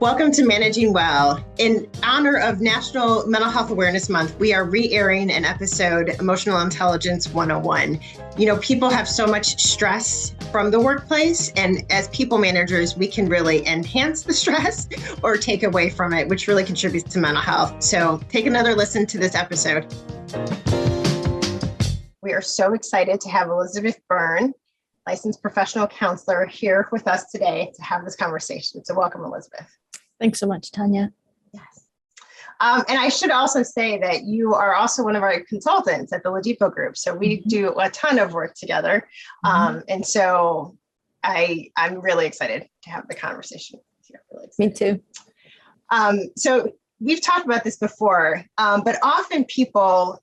Welcome to Managing Well. In honor of National Mental Health Awareness Month, we are re-airing an episode, Emotional Intelligence 101. You know, people have so much stress from the workplace, and as people managers, we can really enhance the stress or take away from it, which really contributes to mental health. So take another listen to this episode. We are so excited to have Elizabeth Byrne, licensed professional counselor, here with us today to have this conversation. So welcome, Elizabeth. Thanks so much, Tanya. Yes. And I should also say that you are also one of our consultants at the Ladipo group. So we do a ton of work together. And so I'm really excited to have the conversation here. Really Me too. So we've talked about this before, but often people,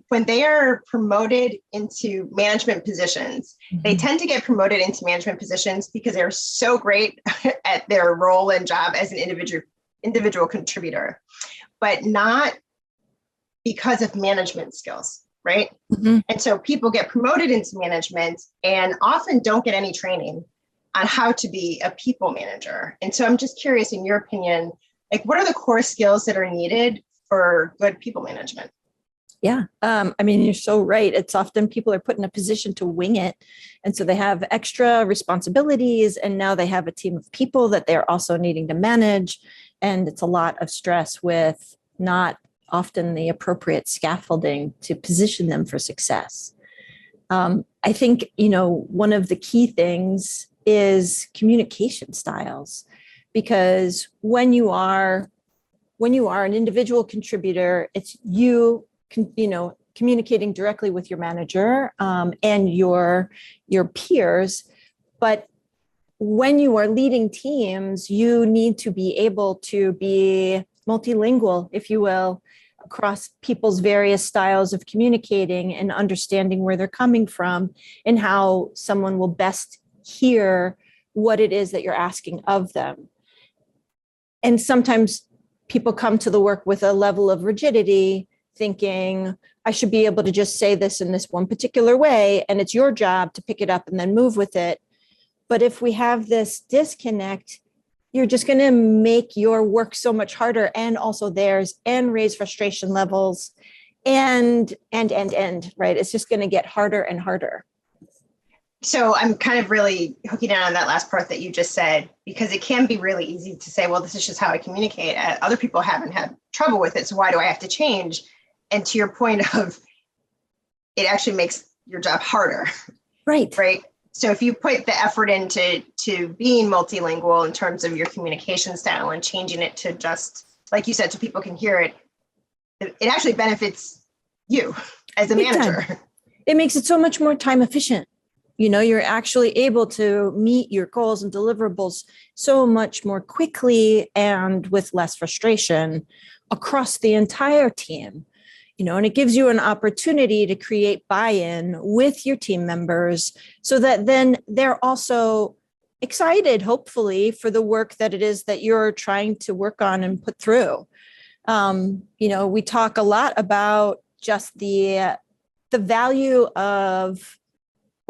when they are promoted into management positions, they tend to get promoted into management positions because they're so great at their role and job as an individual contributor, but not because of management skills, right? And so people get promoted into management and often don't get any training on how to be a people manager. And so I'm just curious, in your opinion, like, what are the core skills that are needed for good people management? Yeah. I mean, you're so right. It's often people are put in a position to wing it. And so they have extra responsibilities, and now they have a team of people that they're also needing to manage. And it's a lot of stress with not often the appropriate scaffolding to position them for success. I think, one of the key things is communication styles. Because when you are an individual contributor, it's you communicating directly with your manager and your peers. But when you are leading teams, you need to be able to be multilingual, if you will, across people's various styles of communicating and understanding where they're coming from and how someone will best hear what it is that you're asking of them. And sometimes people come to the work with a level of rigidity, thinking, I should be able to just say this in this one particular way, and it's your job to pick it up and then move with it. But if we have this disconnect, you're just going to make your work so much harder, and also theirs, and raise frustration levels, and, right? It's just going to get harder and harder. So I'm kind of really hooking in on that last part that you just said, because it can be really easy to say, well, this is just how I communicate. Other people haven't had trouble with it, so why do I have to change? And to your point of, it actually makes your job harder. Right. Right. So if you put the effort into being multilingual in terms of your communication style and changing it to just, like you said, so people can hear it, it actually benefits you as a manager. It makes it so much more time efficient. You're actually able to meet your goals and deliverables so much more quickly and with less frustration across the entire team. And it gives you an opportunity to create buy-in with your team members so that then they're also excited, hopefully, for the work that it is that you're trying to work on and put through. We talk a lot about just the value of,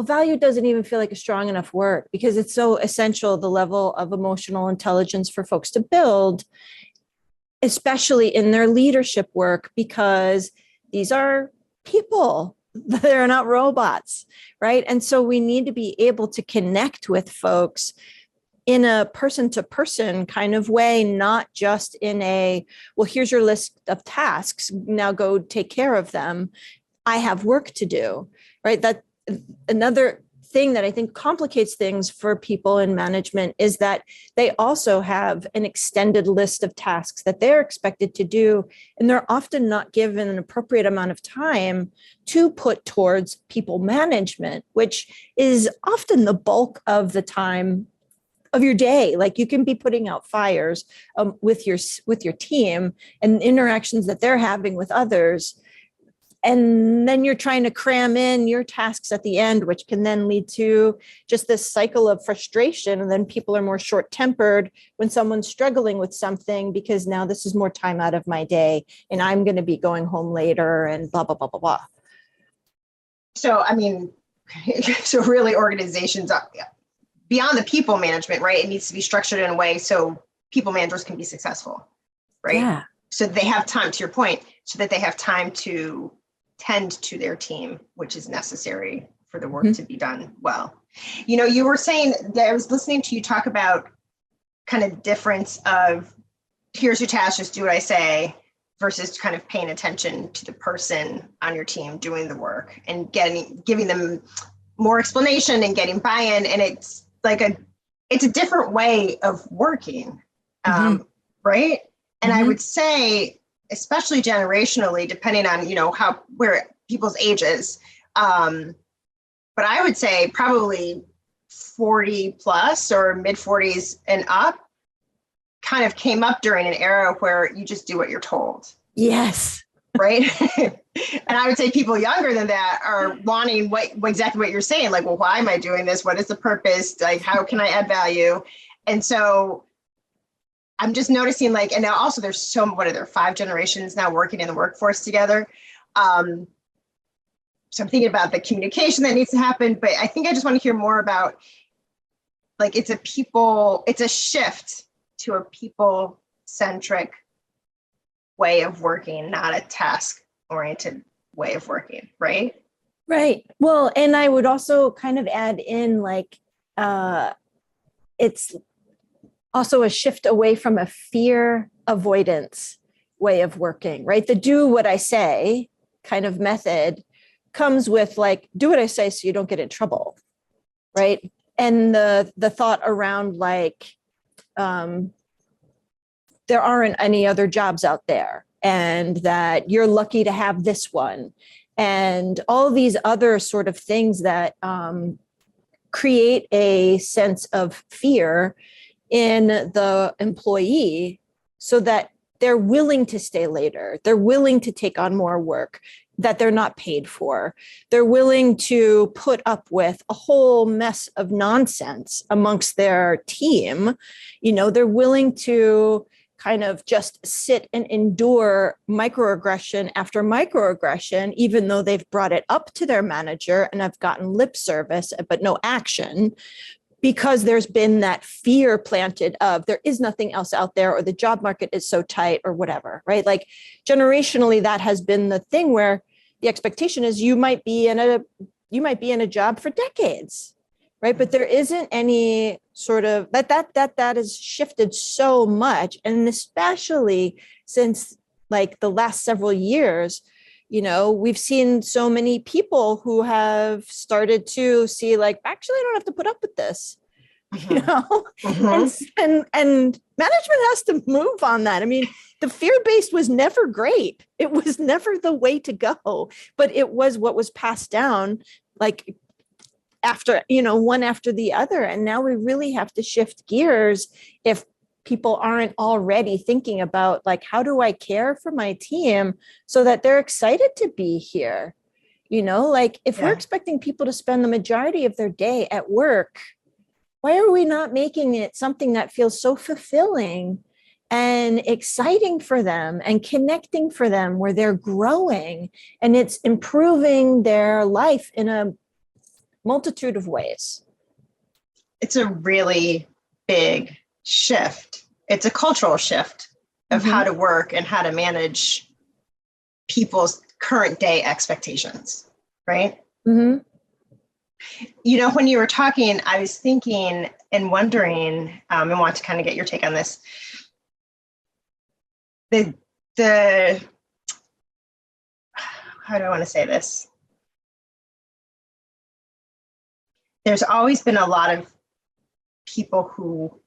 value doesn't even feel like a strong enough word, because it's so essential, the level of emotional intelligence for folks to build, especially in their leadership work, because these are people. They're not robots, right? And so we need to be able to connect with folks in a person-to-person kind of way, not just in a, well, here's your list of tasks, now go take care of them. I have work to do, right? That another thing that I think complicates things for people in management is that they also have an extended list of tasks that they're expected to do, and they're often not given an appropriate amount of time to put towards people management, which is often the bulk of the time of your day. Like, you can be putting out fires with your team and interactions that they're having with others. And then you're trying to cram in your tasks at the end, which can then lead to just this cycle of frustration. And then people are more short-tempered when someone's struggling with something, because now this is more time out of my day and I'm going to be going home later and blah, blah, blah, blah, blah. So, I mean, so really organizations are beyond the people management, right? It needs to be structured in a way so people managers can be successful, right? Yeah. So they have time, to your point, so that they have time to tend to their team, which is necessary for the work to be done well. You know, you were saying that I was listening to you talk about kind of difference of here's your task, just do what I say, versus kind of paying attention to the person on your team doing the work and giving them more explanation and getting buy-in. And it's like it's a different way of working, right? And I would say, especially generationally, depending on, you know, where people's ages, but I would say probably 40 plus or mid 40s and up kind of came up during an era where you just do what you're told. Yes. Right. And I would say people younger than that are wanting exactly what you're saying. Like, well, why am I doing this? What is the purpose? Like, how can I add value? And so I'm just noticing, like, and now also there's what are there, 5 generations now working in the workforce together. So I'm thinking about the communication that needs to happen, but I think I just want to hear more about, like, it's a shift to a people-centric way of working, not a task-oriented way of working, right? Right. Well, and I would also kind of add in, like, it's also a shift away from a fear avoidance way of working, right? The do what I say kind of method comes with, like, do what I say so you don't get in trouble, right? And the thought around, like, there aren't any other jobs out there, and that you're lucky to have this one, and all these other sort of things that create a sense of fear in the employee, so that they're willing to stay later, they're willing to take on more work that they're not paid for. They're willing to put up with a whole mess of nonsense amongst their team. You know, they're willing to kind of just sit and endure microaggression after microaggression, even though they've brought it up to their manager and have gotten lip service, but no action, because there's been that fear planted of there is nothing else out there, or the job market is so tight, or whatever, right? Like, generationally, that has been the thing where the expectation is you might be in a job for decades, right? But there isn't any sort of that has shifted so much, and especially since, like, the last several years, you know, we've seen so many people who have started to see, like, actually, I don't have to put up with this, you know, and management has to move on that. I mean, the fear-based was never great. It was never the way to go, but it was what was passed down, like, after, you know, one after the other. And now we really have to shift gears if people aren't already thinking about, like, how do I care for my team so that they're excited to be here? You know, like, if we're expecting people to spend the majority of their day at work, why are we not making it something that feels so fulfilling and exciting for them and connecting for them, where they're growing and it's improving their life in a multitude of ways? It's a really big shift. It's a cultural shift of how to work and how to manage people's current day expectations, right? You know, when you were talking, I was thinking and wondering, and want to kind of get your take on this. The how do I want to say this? There's always been a lot of people who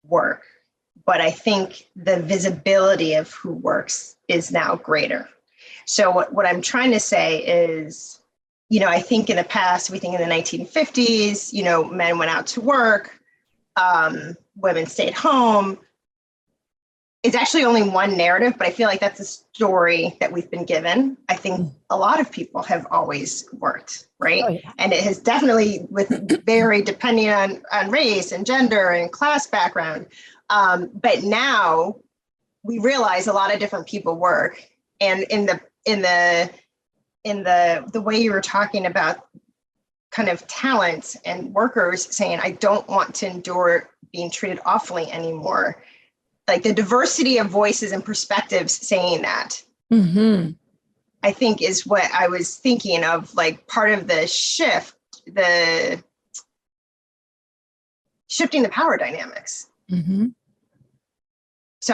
work, but I think the visibility of who works is now greater. So what I'm trying to say is, you know, I think in the past, we think in the 1950s, you know, men went out to work, women stayed home. It's actually only one narrative, but I feel like that's a story that we've been given. I think a lot of people have always worked, right? Oh, yeah. And it has definitely vary depending on race and gender and class background. But now we realize a lot of different people work. And in the way you were talking about kind of talent and workers saying, I don't want to endure being treated awfully anymore. Like the diversity of voices and perspectives saying that, I think is what I was thinking of, like part of the shift, the shifting the power dynamics. So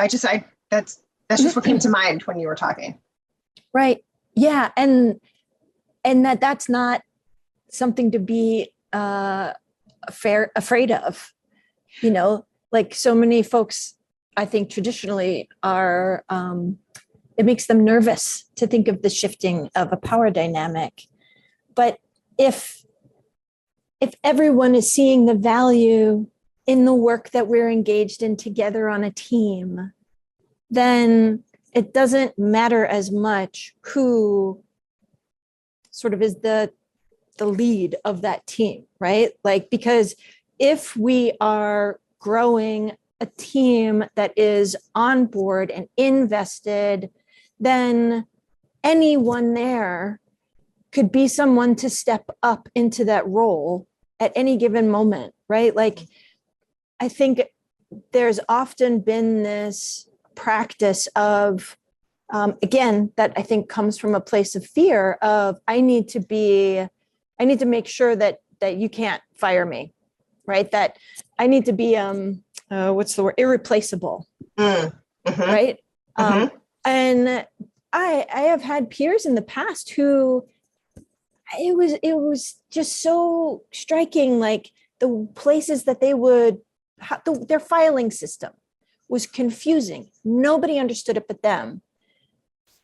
that's just what came to mind when you were talking. Right. Yeah. And that's not something to be afraid of, like so many folks, I think traditionally are, it makes them nervous to think of the shifting of a power dynamic. But if everyone is seeing the value in the work that we're engaged in together on a team, then it doesn't matter as much who sort of is the lead of that team, right? Like, because if we are growing a team that is on board and invested, then anyone there could be someone to step up into that role at any given moment, right? Like, I think there's often been this practice of, again, that I think comes from a place of fear of, I need to make sure that you can't fire me, right? That I need to be, what's the word? Irreplaceable, right? And I have had peers in the past who it was just so striking, like the places that they would, their filing system was confusing. Nobody understood it but them.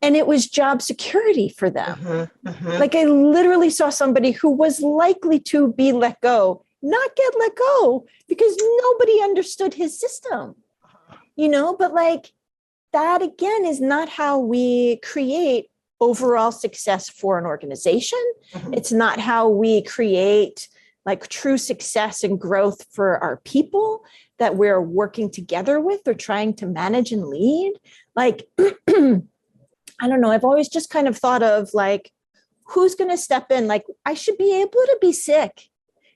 And it was job security for them. Like I literally saw somebody who was likely to be let go, not get let go because nobody understood his system, but like that again is not how we create overall success for an organization. It's not how we create like true success and growth for our people that we're working together with or trying to manage and lead. Like, I don't know, I've always just kind of thought of like, who's going to step in? Like, I should be able to be sick.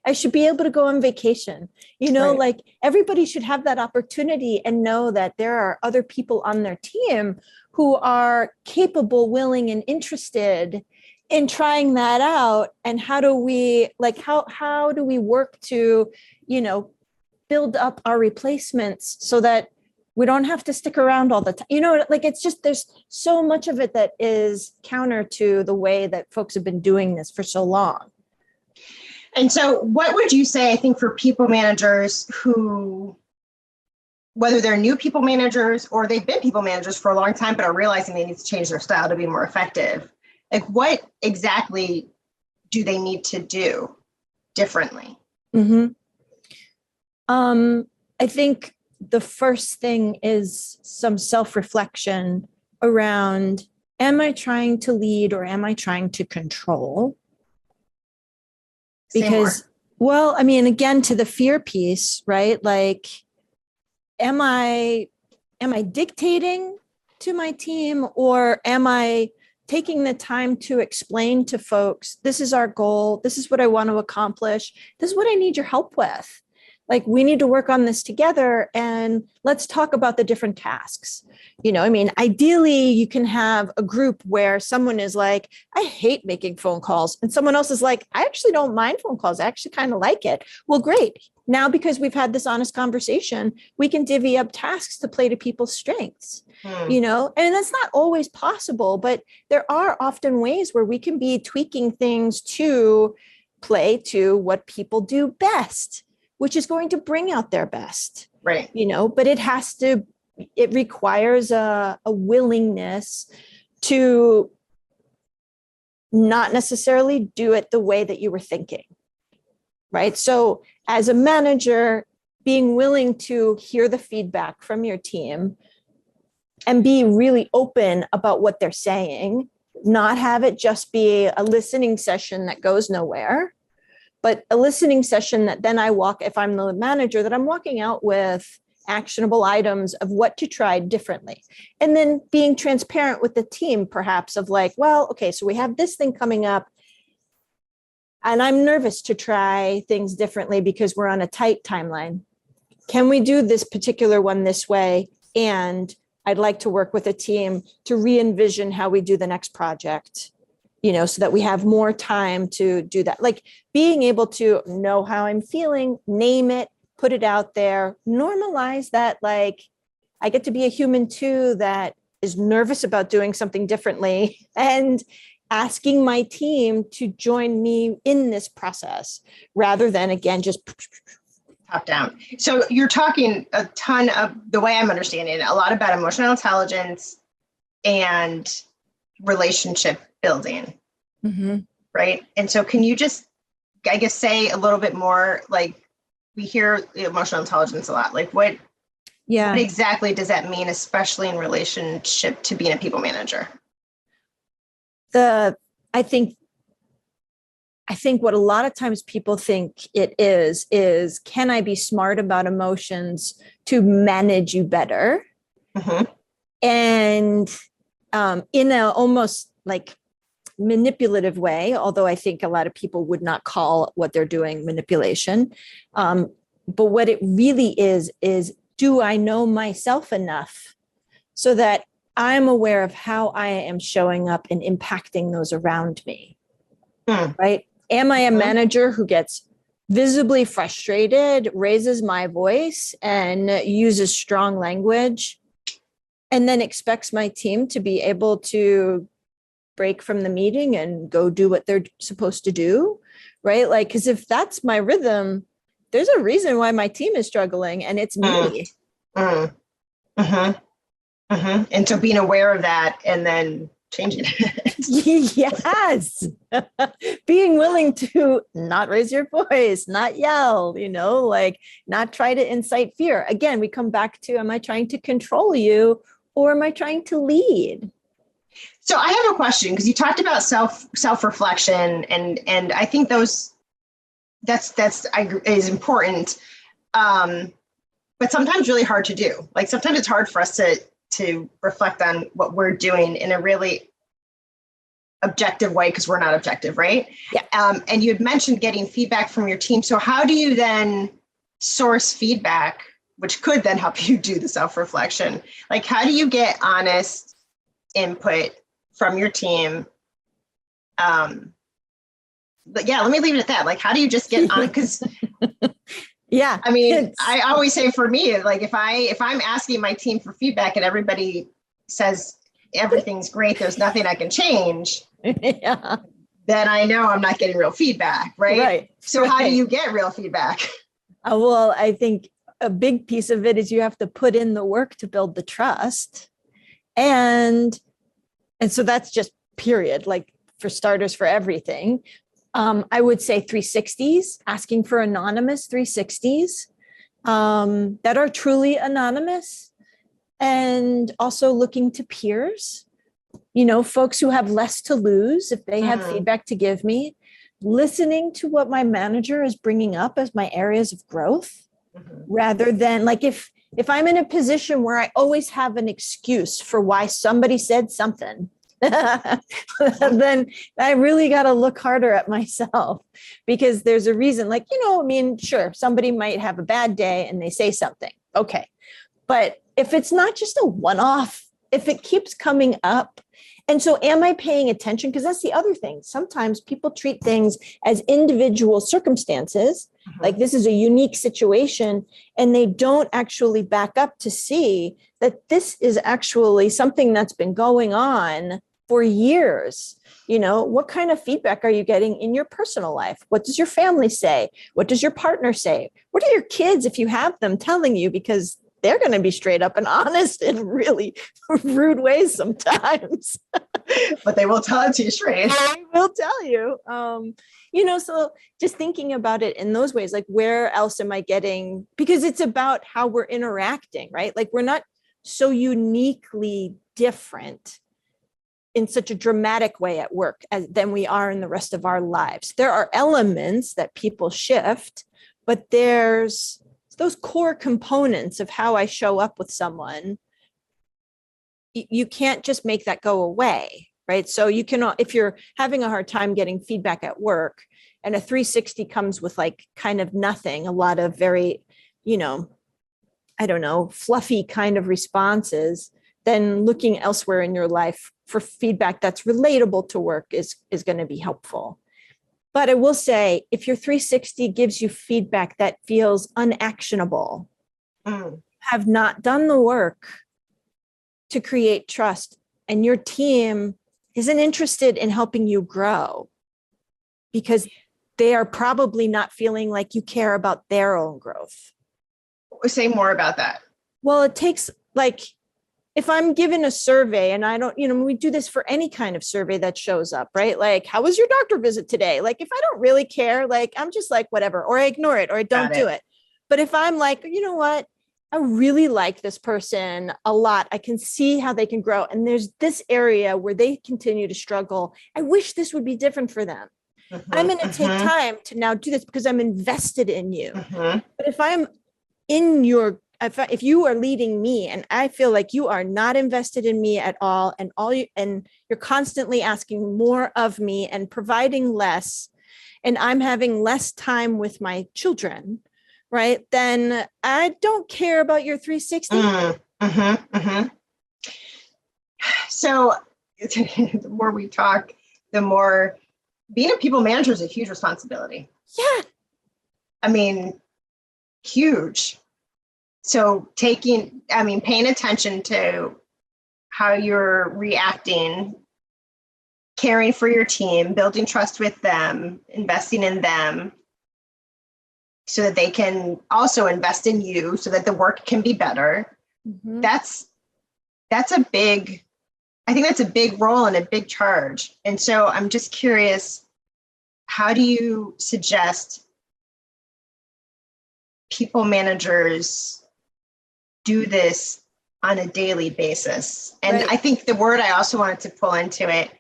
I should be able to go on vacation. Right. Like everybody should have that opportunity and know that there are other people on their team who are capable, willing, and interested in trying that out. And how do we work to, build up our replacements so that we don't have to stick around all the time. Like it's just, there's so much of it that is counter to the way that folks have been doing this for so long. And so what would you say, I think, for people managers who, whether they're new people managers or they've been people managers for a long time, but are realizing they need to change their style to be more effective, like what exactly do they need to do differently? I think the first thing is some self-reflection around, am I trying to lead or am I trying to control? Because, well, I mean, again, to the fear piece, right? Like, am I dictating to my team or am I taking the time to explain to folks, this is our goal, this is what I want to accomplish, this is what I need your help with. Like, we need to work on this together and let's talk about the different tasks. Ideally, you can have a group where someone is like, I hate making phone calls. And someone else is like, I actually don't mind phone calls. I actually kind of like it. Well, great. Now, because we've had this honest conversation, we can divvy up tasks to play to people's strengths, and that's not always possible, but there are often ways where we can be tweaking things to play to what people do best, which is going to bring out their best, right? But it requires a willingness to not necessarily do it the way that you were thinking, right? So as a manager, being willing to hear the feedback from your team and be really open about what they're saying, not have it just be a listening session that goes nowhere, but a listening session that then if I'm the manager, that I'm walking out with actionable items of what to try differently. And then being transparent with the team, perhaps, of like, well, okay, so we have this thing coming up and I'm nervous to try things differently because we're on a tight timeline. can we do this particular one this way? And I'd like to work with a team to re-envision how we do the next project, so that we have more time to do that. Like being able to know how I'm feeling, name it, put it out there, normalize that. Like I get to be a human too, that is nervous about doing something differently, and asking my team to join me in this process rather than, again, just top down. So you're talking a ton of, the way I'm understanding it, a lot about emotional intelligence and relationship building, right? And so can you just, I guess, say a little bit more, like we hear emotional intelligence a lot, like what exactly does that mean, especially in relationship to being a people manager? I think what a lot of times people think it is can I be smart about emotions to manage you better? And in a almost like manipulative way, although I think a lot of people would not call what they're doing manipulation. But what it really is do I know myself enough so that I'm aware of how I am showing up and impacting those around me, right? Am I a manager who gets visibly frustrated, raises my voice, and uses strong language, and then expects my team to be able to break from the meeting and go do what they're supposed to do, right? Like, because if that's my rhythm, there's a reason why my team is struggling, and it's me. And so being aware of that and then changing it. Yes. Being willing to not raise your voice, not yell, like not try to incite fear. Again, we come back to, am I trying to control you or am I trying to lead? So I have a question, because you talked about self-reflection, and I think that's is important. But sometimes really hard to do. Like sometimes it's hard for us to reflect on what we're doing in a really objective way, because we're not objective, right? Yeah. And you had mentioned getting feedback from your team. So how do you then source feedback, which could then help you do the self-reflection? Like, how do you get honest input from your team? But yeah, let me leave it at that. Like, how do you just get on? Because yeah, I mean, I always say for me, like if I'm asking my team for feedback and everybody says everything's great, there's nothing I can change, yeah, then I know I'm not getting real feedback, right? Right. So how do you get real feedback? Well, I think a big piece of it is you have to put in the work to build the trust. And so that's just period, like for starters, for everything. I would say 360s, asking for anonymous 360s that are truly anonymous, and also looking to peers, folks who have less to lose if they have feedback to give me, listening to what my manager is bringing up as my areas of growth, rather than like if I'm in a position where I always have an excuse for why somebody said something, then I really got to look harder at myself, because there's a reason, like, sure, somebody might have a bad day and they say something. Okay. But if it's not just a one-off, if it keeps coming up, and so am I paying attention? Because that's the other thing. Sometimes people treat things as individual circumstances, like this is a unique situation, and they don't actually back up to see that this is actually something that's been going on for years. What kind of feedback are you getting in your personal life? What does your family say? What does your partner say? What are your kids, if you have them, telling you? Because they're going to be straight up and honest in really rude ways sometimes. But they will tell it to you straight. They will tell you. So just thinking about it in those ways, like where else am I getting, because it's about how we're interacting, right? Like we're not so uniquely different in such a dramatic way at work than we are in the rest of our lives. There are elements that people shift, but there's those core components of how I show up with someone. You can't just make that go away, right? So you can, if you're having a hard time getting feedback at work and a 360 comes with like kind of nothing, a lot of very, I don't know, fluffy kind of responses, then looking elsewhere in your life for feedback that's relatable to work is going to be helpful. But I will say, if your 360 gives you feedback that feels unactionable, have not done the work to create trust, and your team isn't interested in helping you grow because they are probably not feeling like you care about their own growth. Say more about that. Well, it takes, like, if I'm given a survey and I don't, we do this for any kind of survey that shows up, right? Like, how was your doctor visit today? Like, if I don't really care, like, I'm just like, whatever, or I ignore it, or I don't do it. But if I'm like, you know what? I really like this person a lot. I can see how they can grow. And there's this area where they continue to struggle. I wish this would be different for them. I'm going to take time to now do this because I'm invested in you. But if I'm in your, if you are leading me and I feel like you are not invested in me at all, and you're constantly asking more of me and providing less, and I'm having less time with my children, right? Then I don't care about your 360. So the more we talk, the more being a people manager is a huge responsibility. Yeah. I mean, huge. So paying attention to how you're reacting, caring for your team, building trust with them, investing in them so that they can also invest in you so that the work can be better. That's a big, I think that's a big role and a big charge. And so I'm just curious, how do you suggest people managers do this on a daily basis? And I think the word I also wanted to pull into it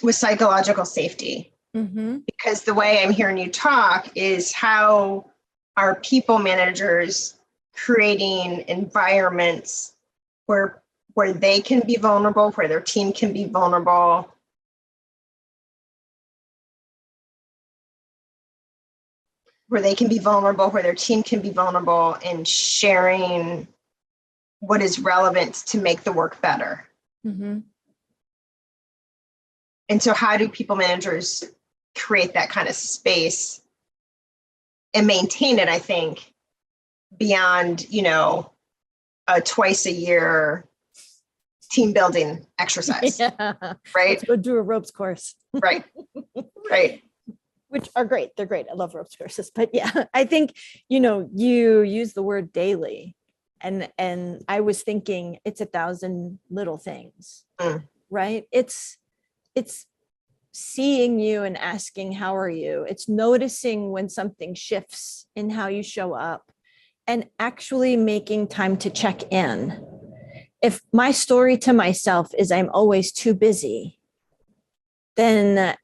was psychological safety. Because the way I'm hearing you talk is how are people managers creating environments where they can be vulnerable, where their team can be vulnerable, where their team can be vulnerable, and sharing what is relevant to make the work better. And so how do people managers create that kind of space and maintain it, I think, beyond, a twice a year team building exercise? Right? Let's go do a ropes course. Right. Which are great. They're great. I love ropes courses. But yeah, I think, you use the word daily. And I was thinking it's 1,000 little things, right? It's seeing you and asking, how are you? It's noticing when something shifts in how you show up and actually making time to check in. If my story to myself is I'm always too busy, then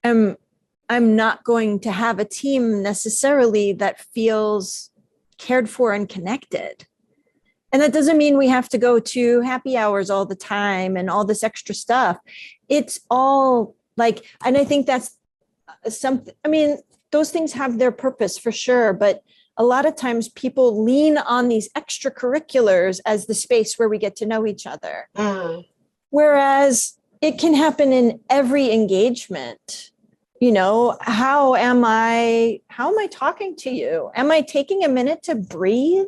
I'm not going to have a team necessarily that feels cared for and connected. And that doesn't mean we have to go to happy hours all the time and all this extra stuff. It's all like, and I think that's something, those things have their purpose for sure, but a lot of times people lean on these extracurriculars as the space where we get to know each other. Whereas it can happen in every engagement. How am I talking to you? Am I taking a minute to breathe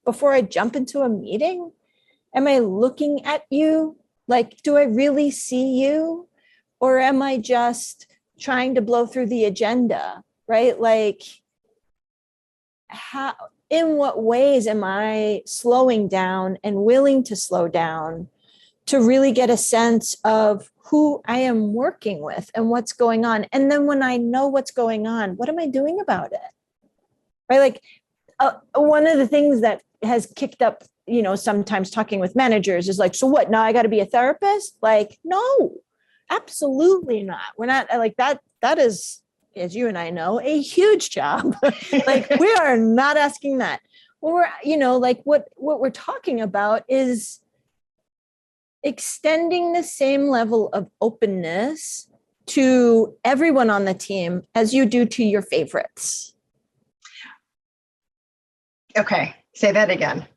before I jump into a meeting? Am I looking at you? Like, do I really see you? Or am I just trying to blow through the agenda, right? Like, in what ways am I slowing down and willing to slow down to really get a sense of who I am working with and what's going on? And then when I know what's going on, what am I doing about it? Right? Like, one of the things that has kicked up, sometimes talking with managers is like, so what, now I got to be a therapist? Like, no, absolutely not. We're not like that. That is, as you and I know, a huge job. Like, we are not asking that. Or, what we're talking about is extending the same level of openness to everyone on the team as you do to your favorites. Okay. Say that again.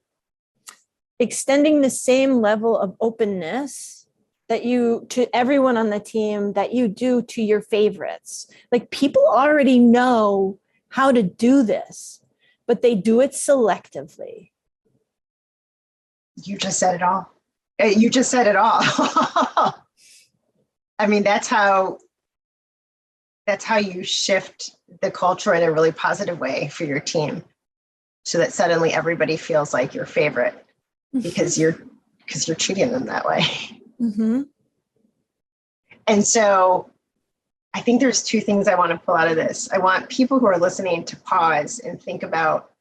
Extending the same level of openness that you to everyone on the team that you do to your favorites. Like people already know how to do this, but they do it selectively. You just said it all. You just said it all. I mean, that's how you shift the culture in a really positive way for your team, so that suddenly everybody feels like your favorite because you're treating them that way. Mm-hmm. And so I think there's two things I want to pull out of this. I want people who are listening to pause and think about,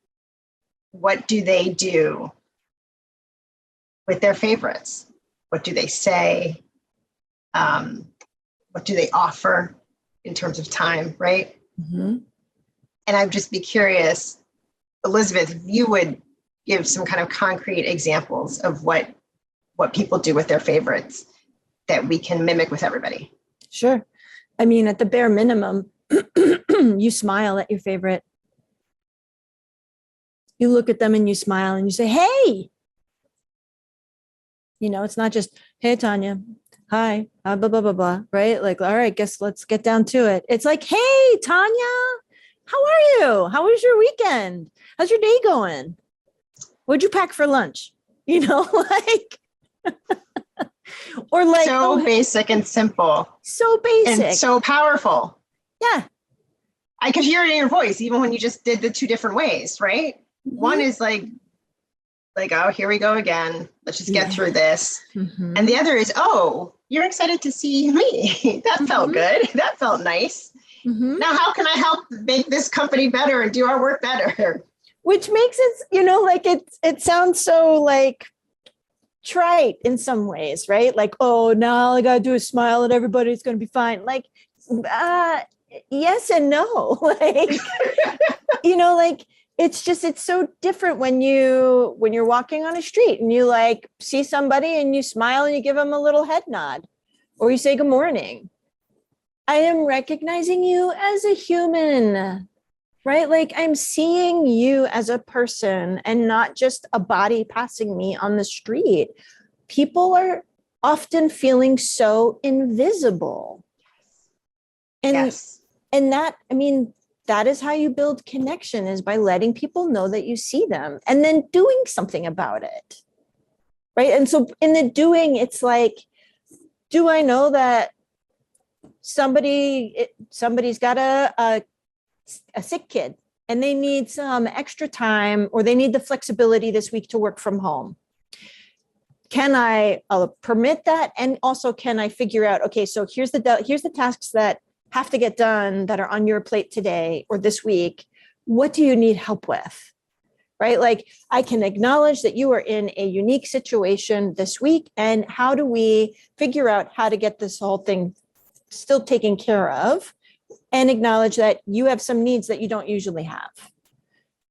what do they do with their favorites? What do they say? What do they offer in terms of time, right? Mm-hmm. And I'd just be curious, Elizabeth, if you would give some kind of concrete examples of what people do with their favorites that we can mimic with everybody. Sure. I mean, at the bare minimum, you smile at your favorite. You look at them and you smile and you say, hey. You know, it's not just, hey, Tanya, hi, blah, blah, blah, blah, right? Like, all right, guess let's get down to it. It's like, hey, Tanya, how are you? How was your weekend? How's your day going? What'd you pack for lunch? You know, like, or like, so basic and simple. So basic. And so powerful. Yeah. I could hear it in your voice, even when you just did the two different ways, right? Mm-hmm. One is like, oh, here we go again. Let's just get through this. Mm-hmm. And the other is, oh, you're excited to see me. That felt good. That felt nice. Mm-hmm. Now, how can I help make this company better and do our work better? Which makes it, you know, like it sounds so like trite in some ways, right? Like, oh, now all I got to do is smile at everybody. It's going to be fine. Like, yes and no. Like, you know, like, it's so different when you're walking on a street and you like see somebody and you smile and you give them a little head nod or you say good morning. I am recognizing you as a human, right? Like I'm seeing you as a person and not just a body passing me on the street. People are often feeling so invisible. And, yes. And that, I mean, that is how you build connection, is by letting people know that you see them and then doing something about it. Right. And so in the doing, it's like, do I know that somebody's got a sick kid and they need some extra time, or they need the flexibility this week to work from home? Can I permit that? And also, can I figure out, okay, so here's the tasks that have to get done that are on your plate today or this week. What do you need help with? Right? Like I can acknowledge that you are in a unique situation this week, and how do we figure out how to get this whole thing still taken care of, and acknowledge that you have some needs that you don't usually have.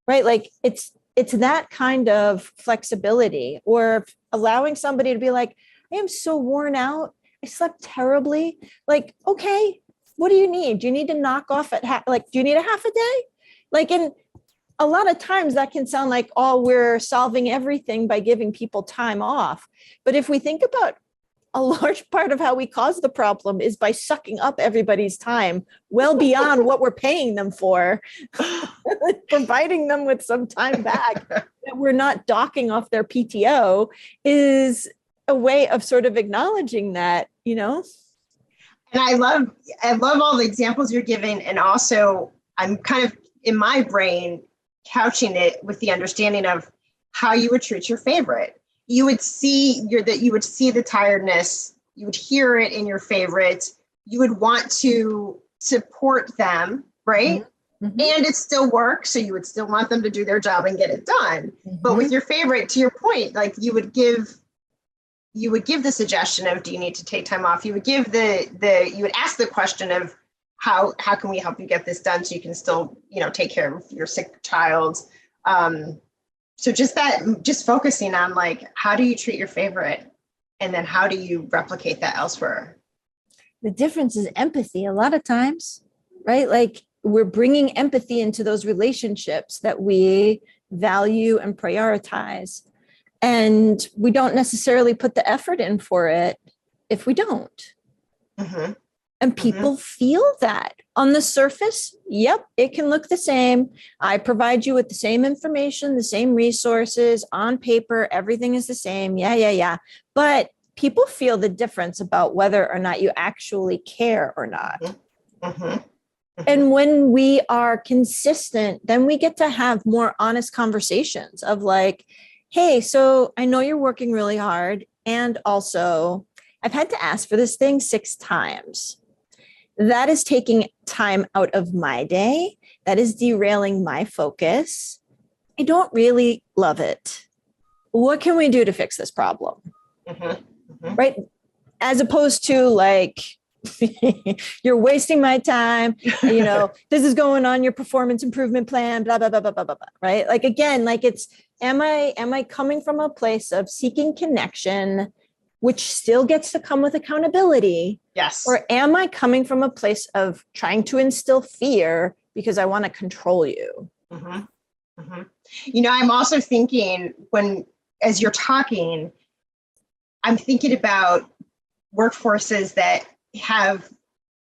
Right? Like it's that kind of flexibility, or allowing somebody to be like, I am so worn out. I slept terribly. Like, okay, what do you need? Do you need to knock off at do you need a half a day? Like, and a lot of times that can sound like, oh, we're solving everything by giving people time off. But if we think about a large part of how we cause the problem is by sucking up everybody's time well beyond what we're paying them for, providing them with some time back that we're not docking off their PTO, is a way of sort of acknowledging that, you know? And I love all the examples you're giving. And also I'm kind of in my brain couching it with the understanding of how you would treat your favorite. You would see the tiredness, you would hear it in your favorite, you would want to support them, right? Mm-hmm. And it still works. So you would still want them to do their job and get it done. Mm-hmm. But with your favorite, to your point, like you would give the suggestion of, do you need to take time off? You would give you would ask the question of how can we help you get this done so you can still, take care of your sick child. So just focusing on like, how do you treat your favorite? And then how do you replicate that elsewhere? The difference is empathy a lot of times, right? Like we're bringing empathy into those relationships that we value and prioritize. And we don't necessarily put the effort in for it if we don't. Mm-hmm. And people feel that on the surface. Yep, it can look the same. I provide you with the same information, the same resources on paper. Everything is the same. Yeah. But people feel the difference about whether or not you actually care or not. And when we are consistent, then we get to have more honest conversations of like, hey, so I know you're working really hard. And also, I've had to ask for this thing 6 times. That is taking time out of my day. That is derailing my focus. I don't really love it. What can we do to fix this problem? Right? As opposed to like, you're wasting my time. This is going on your performance improvement plan, blah, blah, blah, blah, blah, blah, right? Like, again, like am I coming from a place of seeking connection, which still gets to come with accountability? Yes. Or am I coming from a place of trying to instill fear because I want to control you? I'm also thinking as you're talking, I'm thinking about workforces that have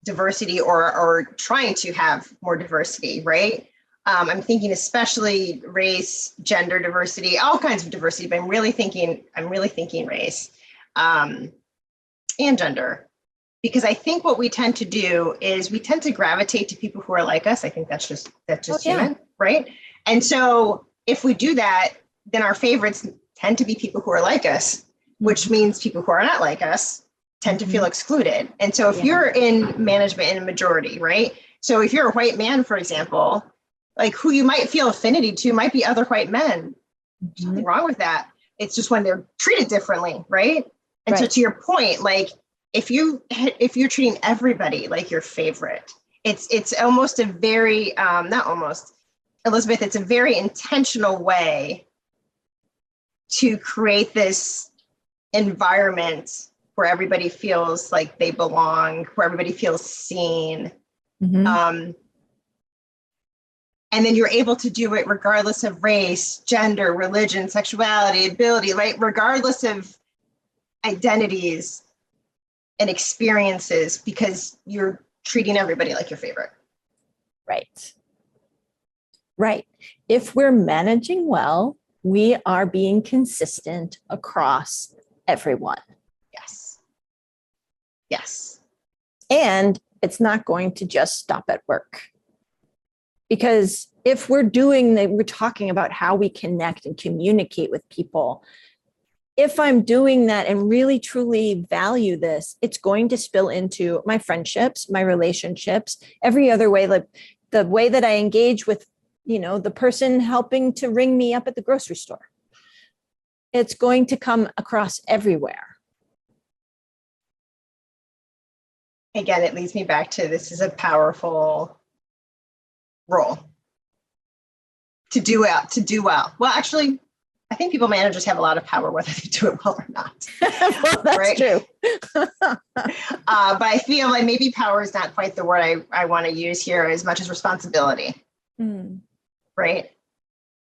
diversity or trying to have more diversity, right? I'm thinking especially race, gender diversity, all kinds of diversity, but I'm really thinking race and gender, because I think what we tend to do is we tend to gravitate to people who are like us. I think that's just human, right? And so if we do that, then our favorites tend to be people who are like us, which means people who are not like us tend to feel excluded. And so if you're in management in a majority, right? So if you're a white man, for example, like who you might feel affinity to might be other white men. There's nothing wrong with that. It's just when they're treated differently, right? And so to your point, like if you're treating everybody like your favorite, it's almost a very, not almost, Elizabeth, it's a very intentional way to create this environment where everybody feels like they belong, where everybody feels seen. And then you're able to do it regardless of race, gender, religion, sexuality, ability, right? Regardless of identities and experiences, because you're treating everybody like your favorite. Right. If we're managing well, we are being consistent across everyone. Yes. And it's not going to just stop at work. Because if we're talking about how we connect and communicate with people, if I'm doing that and really truly value this, it's going to spill into my friendships, my relationships, every other way, like the way that I engage with, the person helping to ring me up at the grocery store. It's going to come across everywhere. Again, it leads me back to this is a powerful role to do well. Well, actually, I think people managers have a lot of power whether they do it well or not. Well, that's right? true. But I feel like maybe power is not quite the word I want to use here as much as responsibility, right?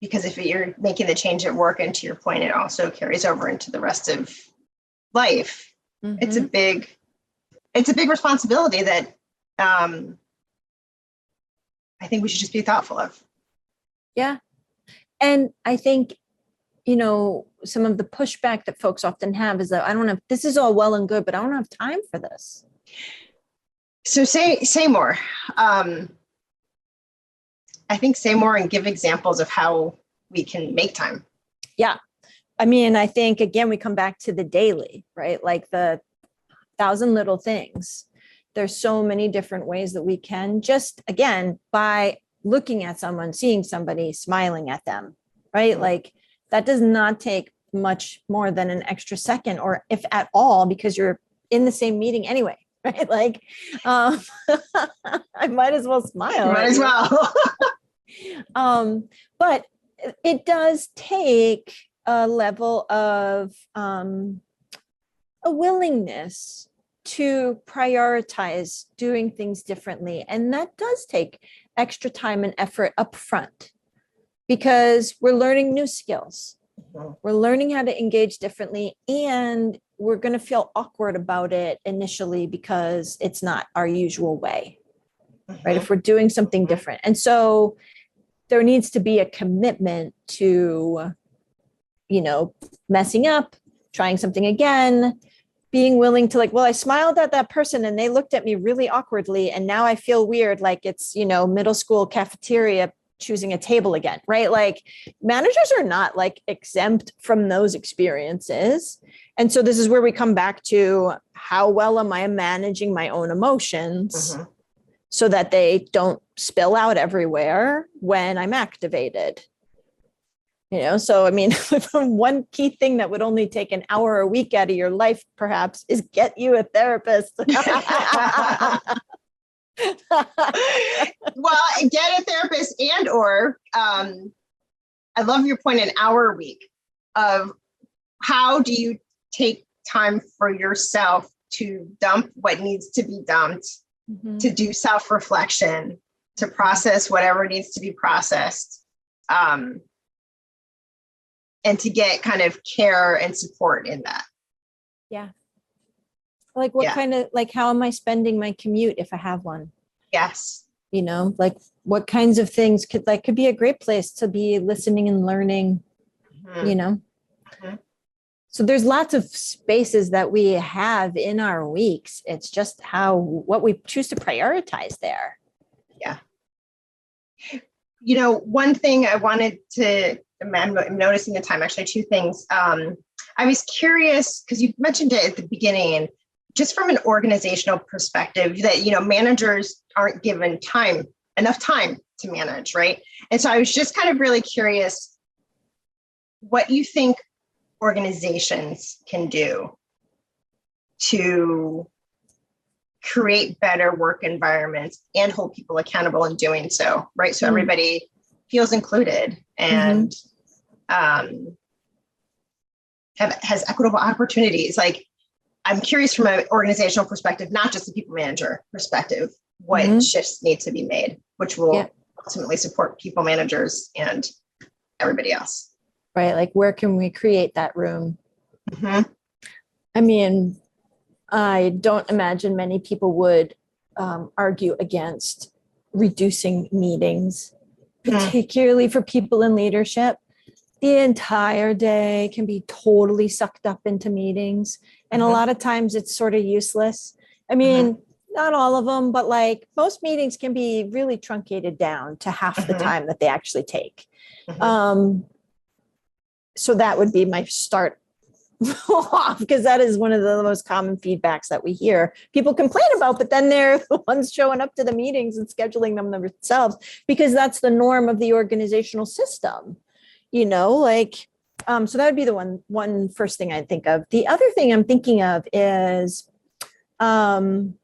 Because if you're making the change at work, and to your point, it also carries over into the rest of life. It's a big responsibility that I think we should just be thoughtful of. Yeah. And I think, some of the pushback that folks often have is that this is all well and good, but I don't have time for this. So say more. I think say more and give examples of how we can make time. Yeah. I mean, I think, again, we come back to the daily, right? Like the 1,000 little things. There's so many different ways that we can just, again, by looking at someone, seeing somebody, smiling at them, right? Like that does not take much more than an extra second, or if at all, because you're in the same meeting anyway, right? Like, I might as well smile. Might as well. But it does take a level of a willingness to prioritize doing things differently. And that does take extra time and effort up front. because we're learning new skills. Mhm. We're learning how to engage differently, and we're going to feel awkward about it initially because it's not our usual way, right? Mhm. If we're doing something Mhm. different. And so there needs to be a commitment to, messing up, trying something again, being willing to, like, well, I smiled at that person and they looked at me really awkwardly. And now I feel weird, like it's, middle school cafeteria choosing a table again, right? Like managers are not like exempt from those experiences. And so this is where we come back to how well am I managing my own emotions Mhm. so that they don't spill out everywhere when I'm activated. So I mean, one key thing that would only take an hour a week out of your life, perhaps, is get you a therapist. Well, get a therapist or I love your point, an hour a week of how do you take time for yourself to dump what needs to be dumped, Mhm. to do self-reflection, to process whatever needs to be processed, and to get kind of care and support in that. Yeah. Like what kind of, like, how am I spending my commute if I have one? Yes. Like what kinds of things could be a great place to be listening and learning, Mhm. So there's lots of spaces that we have in our weeks. It's just what we choose to prioritize there. Yeah. One thing I wanted to, I'm noticing the time, actually, two things. I was curious because you mentioned it at the beginning, just from an organizational perspective, that, managers aren't given enough time to manage, right? And so I was just kind of really curious what you think organizations can do to create better work environments and hold people accountable in doing so, right? So everybody feels included and has equitable opportunities. Like, I'm curious from an organizational perspective, not just a people manager perspective, what shifts need to be made, which will ultimately support people managers and everybody else. Right. Like, where can we create that room? Mm-hmm. I mean, I don't imagine many people would argue against reducing meetings, particularly for people in leadership. The entire day can be totally sucked up into meetings. And a lot of times it's sort of useless. I mean, not all of them, but like most meetings can be really truncated down to half the time that they actually take. So that would be my start off, because that is one of the most common feedbacks that we hear people complain about, but then they're the ones showing up to the meetings and scheduling them themselves because that's the norm of the organizational system, so that would be the one first thing I think of. The other thing I'm thinking of is one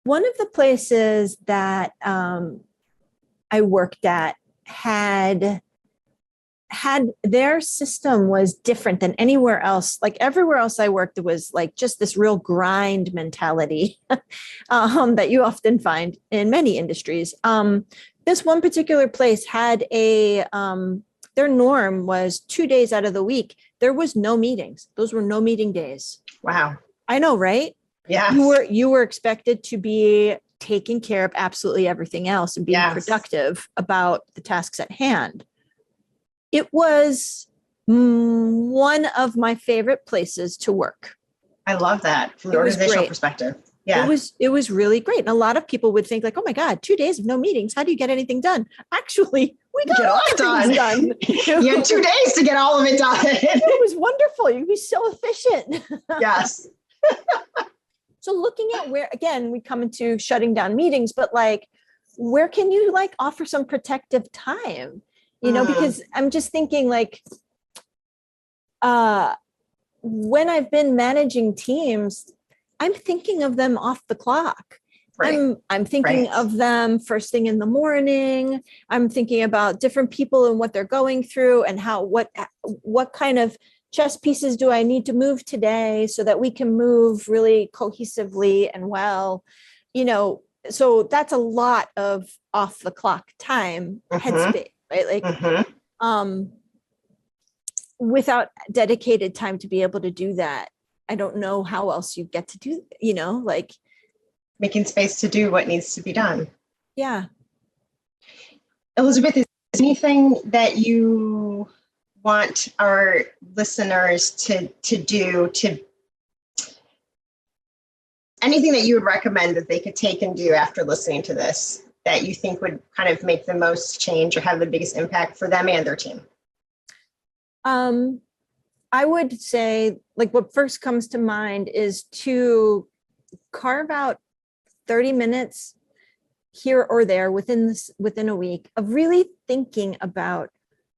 of the places that I worked at had their system was different than anywhere else. Like everywhere else I worked, it was like just this real grind mentality that you often find in many industries. This one particular place had their norm was 2 days out of the week, there was no meetings. Those were no meeting days. Wow. I know, right? Yeah. You were expected to be taking care of absolutely everything else and being productive about the tasks at hand. It was one of my favorite places to work. I love that from the organizational perspective. Yeah. It was really great. And a lot of would think like, oh my God, 2 days of no meetings. How do you get anything done? Actually, we got all things done. You had 2 days to get all of it done. It was wonderful. You'd be so efficient. Yes. So looking at where, again, we come into shutting down meetings, but like, where can you like offer some protective time? Because I'm just thinking like, when I've been managing teams, I'm thinking of them off the clock. Right. I'm thinking of them first thing in the morning. I'm thinking about different people and what they're going through and what kind of chess pieces do I need to move today so that we can move really cohesively and well, so that's a lot of off the clock time, right? Like, without dedicated time to be able to do that, I don't know how else you get to do, like making space to do what needs to be done. Yeah. Elizabeth, is there anything that you want our listeners to do, anything that you would recommend that they could take and do after listening to this that you think would kind of make the most change or have the biggest impact for them and their team? I would say, like, what first comes to mind is to carve out 30 minutes here or there within a week of really thinking about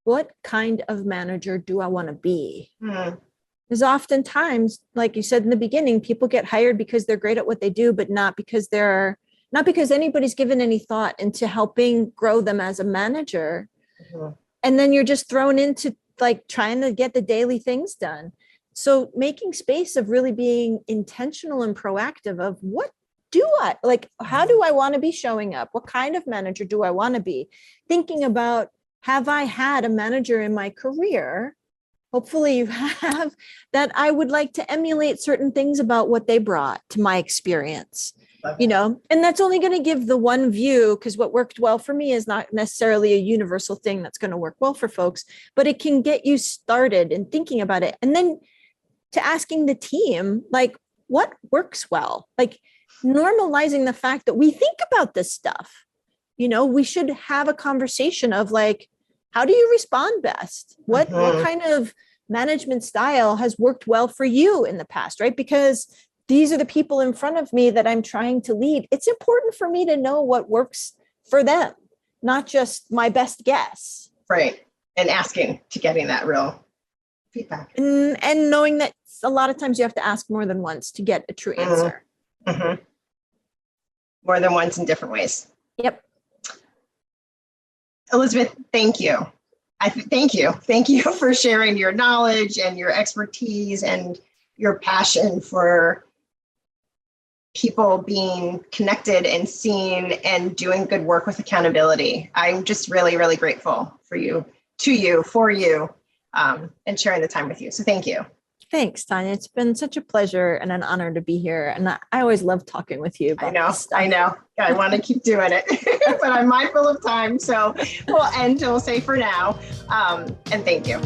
what kind of manager do I want to be? Because oftentimes, like you said in the beginning, people get hired because they're great at what they do, but not because anybody's given any thought into helping grow them as a manager. And then you're just thrown into like trying to get the daily things done. So making space of really being intentional and proactive of how do I want to be showing up? What kind of manager do I want to be? Thinking about, have I had a manager in my career? Hopefully you have, that I would like to emulate certain things about what they brought to my experience. And that's only going to give the one view, because what worked well for me is not necessarily a universal thing that's going to work well for folks, but it can get you started in thinking about it. And then to asking the team, like, what works well? Like normalizing the fact that we think about this stuff. We should have a conversation of like, how do you respond best? What kind of management style has worked well for you in the past, right? Because these are the people in front of me that I'm trying to lead. It's important for me to know what works for them, not just my best guess. Right. And asking to getting that real feedback. And knowing that a lot of times you have to ask more than once to get a true answer. More than once in different ways. Yep. Elizabeth, thank you. Thank you. Thank you for sharing your knowledge and your expertise and your passion for people being connected and seen and doing good work with accountability. I'm just really, really grateful for you, and sharing the time with you. So thank you. Thanks, Tanya. It's been such a pleasure and an honor to be here. And I always love talking with you about this stuff. I know. I want to keep doing it, but I'm mindful of time. So we'll say for now, and thank you.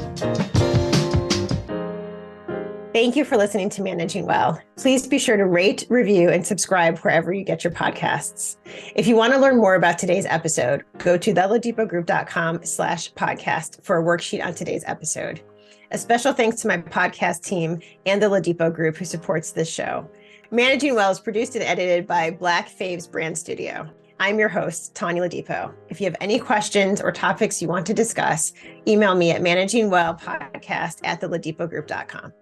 Thank you for listening to Managing Well. Please be sure to rate, review, and subscribe wherever you get your podcasts. If you want to learn more about today's episode, go to theladipogroup.com/podcast for a worksheet on today's episode. A special thanks to my podcast team and the Ladipo Group who supports this show. Managing Well is produced and edited by Black Faves Brand Studio. I'm your host, Tanya Ladipo. If you have any questions or topics you want to discuss, email me at managingwellpodcast@theladipogroup.com.